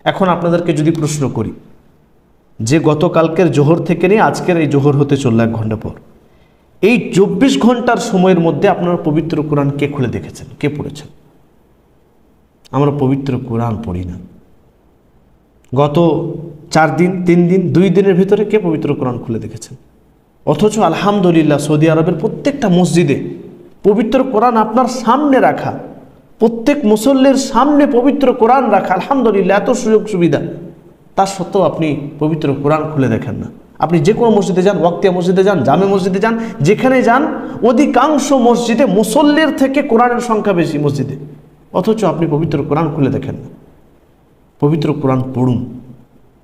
এখন আপনাদেরকে যদি প্রশ্ন করি যে গতকালকের জোহর থেকে নিয়ে আজকের এই জোহর হতে চলল 1 ঘন্টা পর, এই 24 ঘন্টার সময়ের মধ্যে আপনারা পবিত্র কোরআন কে খুলে দেখেছেন, কে পড়েছেন? আমরা পবিত্র কোরআন পড়ি না। গত 4 দিন 3 দিন 2 দিনের ভিতরে কে পবিত্র কোরআন খুলে দেখেছেন? অথচ আলহামদুলিল্লাহ সৌদি আরবের প্রত্যেকটা মসজিদে পবিত্র কোরআন আপনার সামনে রাখা, প্রত্যেক মুসল্লির সামনে পবিত্র কোরআন রাখা, আলহামদুলিল্লাহ এত সুযোগ সুবিধা, তার সত্ত্বেও আপনি পবিত্র কোরআন খুলে দেখেন না। আপনি যে কোনো মসজিদে যান, ওয়াক্তিয়া মসজিদে যান, জামে মসজিদে যান, যেখানে যান অধিকাংশ মসজিদে মুসল্লির থেকে কোরআনের সংখ্যা বেশি মসজিদে, অথচ আপনি পবিত্র কোরআন খুলে দেখেন না। পবিত্র কোরআন পড়ুন।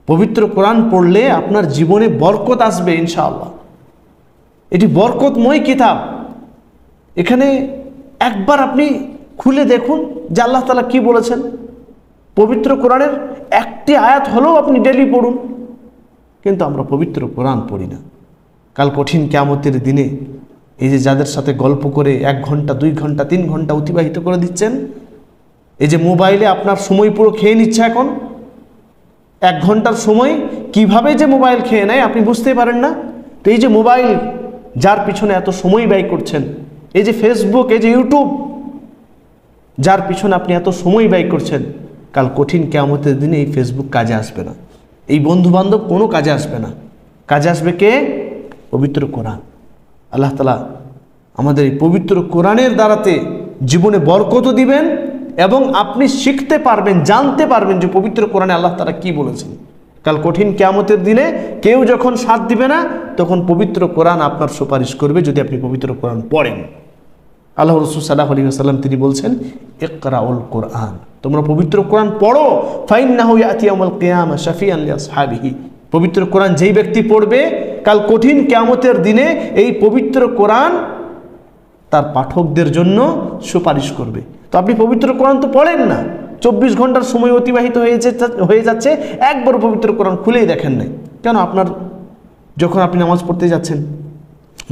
পবিত্র কোরআন পড়লে আপনার জীবনে বরকত আসবে ইনশাআল্লাহ। এটি বরকতময় কিতাব। এখানে একবার আপনি খুলে দেখুন যে আল্লাহ তাআলা কি বলেছেন। পবিত্র কোরআনের একটি আয়াত হলেও আপনি ডেলি পড়ুন, কিন্তু আমরা পবিত্র কোরআন পড়ি না। কাল কঠিন কিয়ামতের দিনে এই যে যাদের সাথে গল্প করে 1 ঘন্টা 2 ঘন্টা 3 ঘন্টা অতিবাহিত করে দিচ্ছেন, এই যে মোবাইলে আপনার সময় পুরো খেয়ে নিচ্ছে, এখন 1 ঘন্টার সময় কিভাবে যে মোবাইল খেয়ে নেয় আপনি বুঝতেই পারেন না। তো এই যে মোবাইল যার পিছনে এত সময় ব্যয় করছেন, এই যে ফেসবুক, এই যে ইউটিউব, যার পিছনে আপনি এত সময় ব্যয় করছেন, কাল কঠিন কিয়ামতের দিনে এই ফেসবুক কাজে আসবে না, এই বন্ধু বান্ধব কোনো কাজে আসবে না। কাজে আসবে কে? পবিত্র কোরআন। আল্লাহ তাআলা আমাদের এই পবিত্র কোরআনের দ্বারাতে জীবনে বরকত দিবেন এবং আপনি শিখতে পারবেন, জানতে পারবেন যে পবিত্র কোরআনে আল্লাহ তাআলা কি বলেছেন। কাল কঠিন কিয়ামতের দিনে কেউ যখন সাথ দিবে না, তখন পবিত্র কোরআন আপনার সুপারিশ করবে যদি আপনি পবিত্র কোরআন পড়েন। আল্লাহ রাসূল সাল্লাল্লাহু আলাইহি ওয়াসাল্লাম তিনি বলছেন, ইকরাউল কোরআন, তোমরা পবিত্র কোরআন পড়ো, ফাইন্নাহু ইয়াতি ইয়াউমাল কিয়ামা শাফিআন লিআসহাবিহি। পবিত্র কোরআন যেই ব্যক্তি পড়বে কাল কঠিন কিয়ামতের দিনে এই পবিত্র কোরআন তার পাঠকদের জন্য সুপারিশ করবে। তো আপনি পবিত্র কোরআন তো পড়েন না, 24 ঘন্টার সময় অতিবাহিত হয়ে যাচ্ছে, একবার পবিত্র কোরআন খুলেই দেখেন নাই কেন? আপনার যখন আপনি নামাজ পড়তে যাচ্ছেন,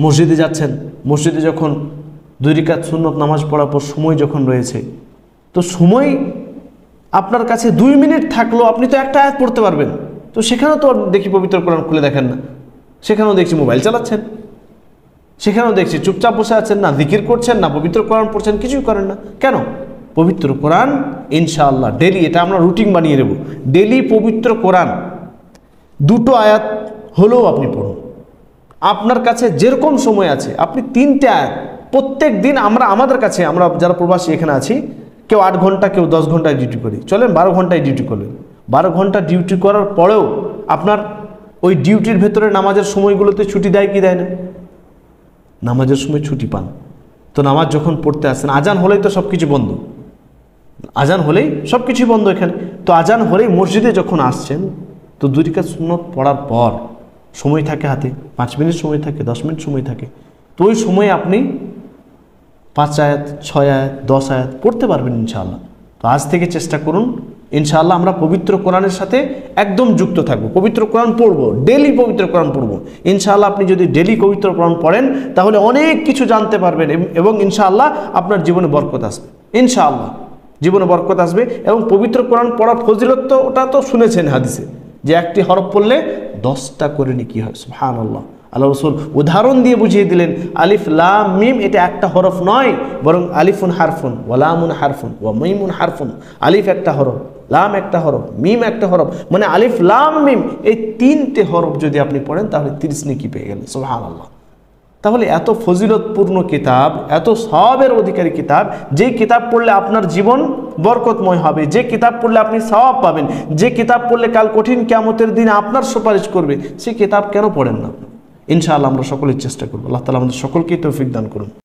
মসজিদে যাচ্ছেন, মসজিদে যখন 2 রাকাত সুন্নত নামাজ পড়ার পর সময় যখন রয়েছে, তো সময় আপনার কাছে 2 মিনিট থাকলো, আপনি তো একটা আয়াত পড়তে পারবেন, তো সেখানেও তো দেখি পবিত্র কোরআন খুলে দেখেন না, সেখানেও দেখছি মোবাইল চালাচ্ছেন, সেখানেও দেখছি চুপচাপ বসে আছেন, না জিকির করছেন, না পবিত্র কোরআন পড়ছেন, কিছুই করেন না। কেন? পবিত্র কোরআন ইনশাআল্লাহ ডেলি, এটা আমরা রুটিন বানিয়ে নেব, ডেলি পবিত্র কোরআন 2টো আয়াত হলেও আপনি পড়ুন। আপনার কাছে যেরকম সময় আছে আপনি 3টে আয়াত প্রত্যেক দিন, আমাদের কাছে, আমরা যারা প্রবাসী এখানে আছি, কেউ 8 ঘন্টা, কেউ 10 ঘন্টায় ডিউটি করি, চলেন 12 ঘন্টায় ডিউটি করলেন। 12 ঘন্টা ডিউটি করার পরেও আপনার ওই ডিউটির ভেতরে নামাজের সময়গুলোতে ছুটি দেয় কি দেয় না? নামাজের সময় ছুটি পান। তো নামাজ যখন পড়তে আসেন, আজান হলেই তো সব কিছু বন্ধ, আজান হলেই সব কিছুই বন্ধ এখানে। তো আজান হলেই মসজিদে যখন আসছেন, তো 2 রাকাত সুন্নত পড়ার পর সময় থাকে হাতে, 5 মিনিট সময় থাকে, 10 মিনিট সময় থাকে, তো ওই সময়ে আপনি 5 আয়াত, 6 আয়াত, 10 আয়াত পড়তে পারবেন ইনশাআল্লাহ। তো আজ থেকে চেষ্টা করুন, ইনশাআল্লাহ আমরা পবিত্র কোরআনের সাথে একদম যুক্ত থাকবো, পবিত্র কোরআন পড়বো, ডেলি পবিত্র কোরআন পড়বো। ইনশাআল্লাহ আপনি যদি ডেলি পবিত্র কোরআন পড়েন তাহলে অনেক কিছু জানতে পারবেন এবং ইনশাআল্লাহ আপনার জীবনে বরকত আসবে, ইনশাআল্লাহ জীবনে বরকত আসবে। এবং পবিত্র কোরআন পড়ার ফজিলত তো ওটা তো শুনেছেন হাদিসে, যে একটি হরফ পড়লে 10টা করে নেকি হয়। সুবহানাল্লাহ। আল্লাহ রাসূল উদাহরণ দিয়ে বুঝিয়ে দিলেন, আলিফ লাম মিম এটা একটা হরফ নয়, বরং আলিফুন হারফুন ওয়া লামুন হারফুন ওয়া মিমুন হারফুন। আলিফ একটা হরফ, লাম একটা হরফ, মিম একটা হরফ, মানে আলিফ লাম মিম এই 3টে হরফ যদি আপনি পড়েন তাহলে 30 নেকি পেয়ে গেলেন। সুবহানাল্লাহ। তাহলে এত ফজিলতপূর্ণ কিতাব, এত সওয়াবের অধিকারী কিতাব, যে কিতাব পড়লে আপনার জীবন বরকতময় হবে, যে কিতাব পড়লে আপনি সওয়াব পাবেন, যে কিতাব পড়লে কাল কঠিন কিয়ামতের দিনে আপনার সুপারিশ করবে, সেই কিতাব কেন পড়েন না? ইনশাআল্লাহ আমরা সকলের চেষ্টা করব। আল্লাহ তাআলা আমাদের সকলকে তৌফিক দান করুন।